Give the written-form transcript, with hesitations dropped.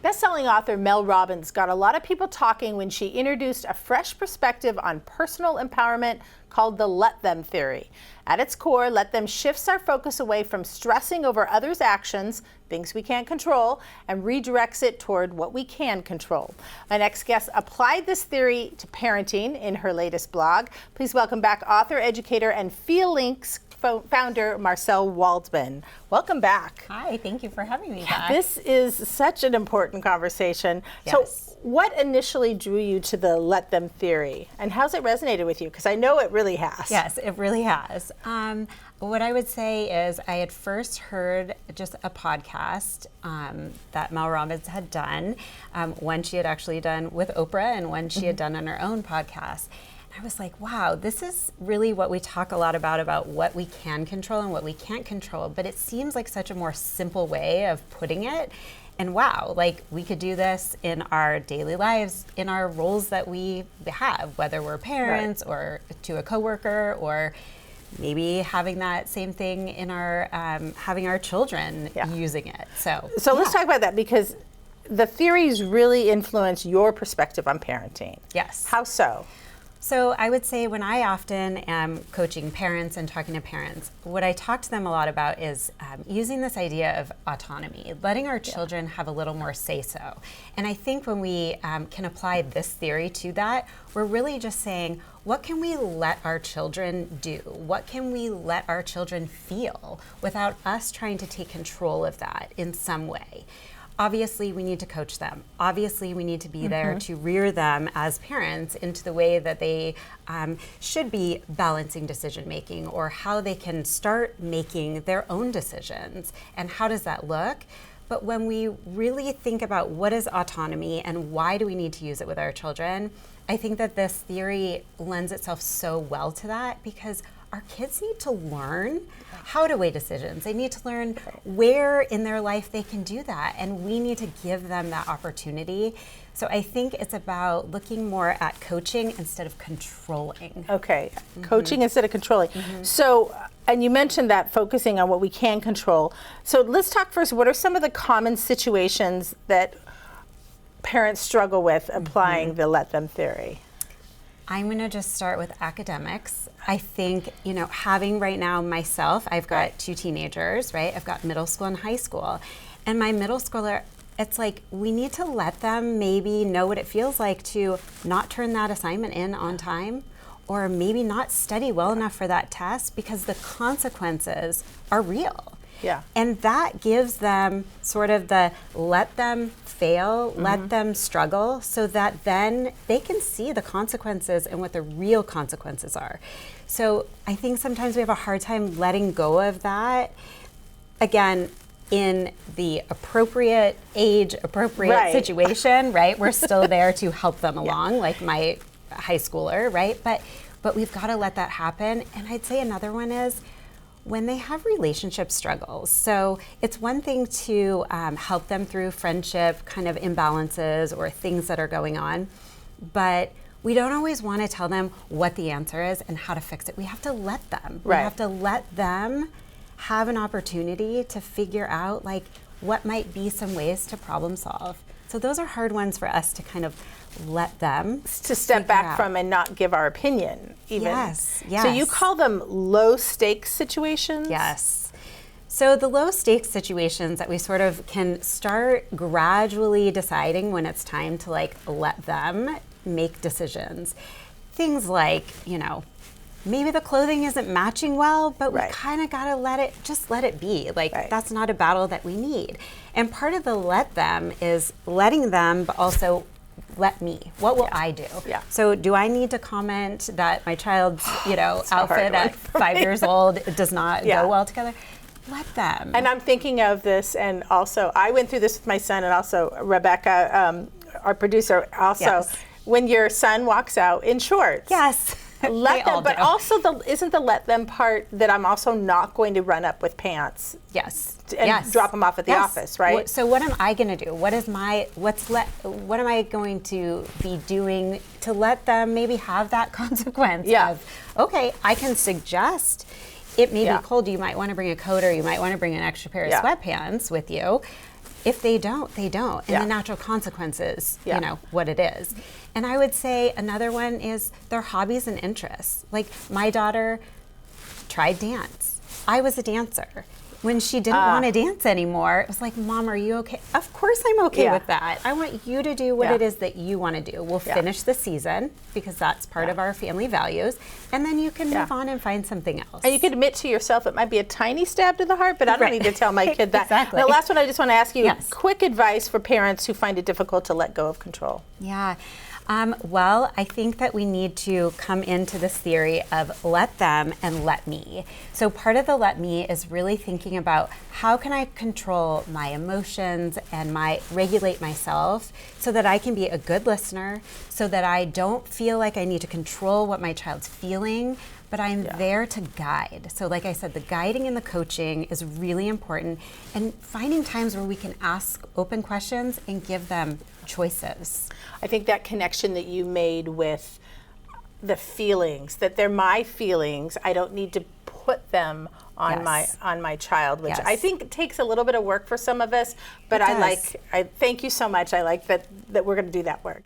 Best-selling author Mel Robbins got a lot of people talking when she introduced a fresh perspective on personal empowerment called the Let Them theory. At its core, Let Them shifts our focus away from stressing over others' actions, things we can't control, and redirects it toward what we can control. My next guest applied this theory to parenting in her latest blog. Please welcome back author, educator, and FeelLinks founder Marcelle Waldman. Welcome back. Hi, thank you for having me back. This is such an important conversation. Yes. So what initially drew you to the Let Them theory, and how's it resonated with you? Because I know it really has. Yes, it really has. What I would say is I had first heard just a podcast that Mel Robbins had done, one she had actually done with Oprah and one she had done on her own podcast. I was like, wow, this is really what we talk a lot about what we can control and what we can't control. But it seems like such a more simple way of putting it. And wow, like we could do this in our daily lives, in our roles that we have, whether we're parents or to a coworker, or maybe having that same thing in our, having our children using it. So let's talk about that, because the theories really influence your perspective on parenting. Yes. How so? So I would say when I often am coaching parents and talking to parents, what I talk to them a lot about is using this idea of autonomy, letting our children have a little more say-so. And I think when we can apply this theory to that, we're really just saying, what can we let our children do? What can we let our children feel without us trying to take control of that in some way? Obviously, we need to coach them. Obviously, we need to be there to rear them as parents into the way that they should be balancing decision making, or how they can start making their own decisions. And how does that look? But when we really think about what is autonomy and why do we need to use it with our children, I think that this theory lends itself so well to that, because our kids need to learn how to weigh decisions. They need to learn where in their life they can do that, and we need to give them that opportunity. So I think it's about looking more at coaching instead of controlling. Okay, coaching instead of controlling. So, and you mentioned that focusing on what we can control. So let's talk first, what are some of the common situations that parents struggle with applying the Let Them theory? I'm going to just start with academics. I think, you know, having right now myself, I've got two teenagers, right? I've got middle school and high school. And my middle schooler, it's like we need to let them maybe know what it feels like to not turn that assignment in on time, or maybe not study well enough for that test, because the consequences are real. Yeah. And that gives them sort of the let them fail, let them struggle, so that then they can see the consequences and what the real consequences are. So I think sometimes we have a hard time letting go of that. Again, in the appropriate age, appropriate situation, right? We're still there to help them along, like my high schooler, right? But we've got to let that happen. And I'd say another one is when they have relationship struggles. So it's one thing to help them through friendship kind of imbalances or things that are going on, but we don't always want to tell them what the answer is and how to fix it. We have to let them. We have to let them have an opportunity to figure out like what might be some ways to problem solve. So those are hard ones for us to kind of let them to step back from and not give our opinion even. Yes. So you call them low stakes situations? Yes. So the low stakes situations that we sort of can start gradually deciding when it's time to like let them make decisions. Things like, you know, maybe the clothing isn't matching well, but we kind of got to let it be. Like that's not a battle that we need. And part of the let them is letting them, but also let me. What will I do? Yeah. So do I need to comment that my child's, you know, outfit at 5 years old does not go well together? Let them. And I'm thinking of this, and also I went through this with my son, and also Rebecca, our producer, also. When your son walks out in shorts. Yes. Let them, but also isn't the let them part that I'm also not going to run up with pants? Yes. And drop them off at the office, right? So what am I going to do? What am I going to be doing to let them maybe have that consequence of, okay, I can suggest it may be cold. You might want to bring a coat, or you might want to bring an extra pair of sweatpants with you. If they don't, they don't. And Yeah. the natural consequences, Yeah. you know, what it is. And I would say another one is their hobbies and interests. Like my daughter tried dance. I was a dancer. When she didn't want to dance anymore, it was like, Mom, are you okay? Of course I'm okay Yeah. with that. I want you to do what Yeah. it is that you want to do. We'll finish the season because that's part of our family values. And then you can move on and find something else. And you can admit to yourself it might be a tiny stab to the heart, but I don't Right. need to tell my kid that. Exactly. The last one I just want to ask you, Yes. quick advice for parents who find it difficult to let go of control. Yeah. Well, I think that we need to come into this theory of let them and let me. So part of the let me is really thinking about how can I control my emotions and regulate myself so that I can be a good listener, so that I don't feel like I need to control what my child's feeling, but I'm there to guide. So like I said, the guiding and the coaching is really important, and finding times where we can ask open questions and give them choices. I think that connection that you made with the feelings, that they're my feelings, I don't need to put them on my child, which I think takes a little bit of work for some of us, but I thank you so much. I like that we're going to do that work.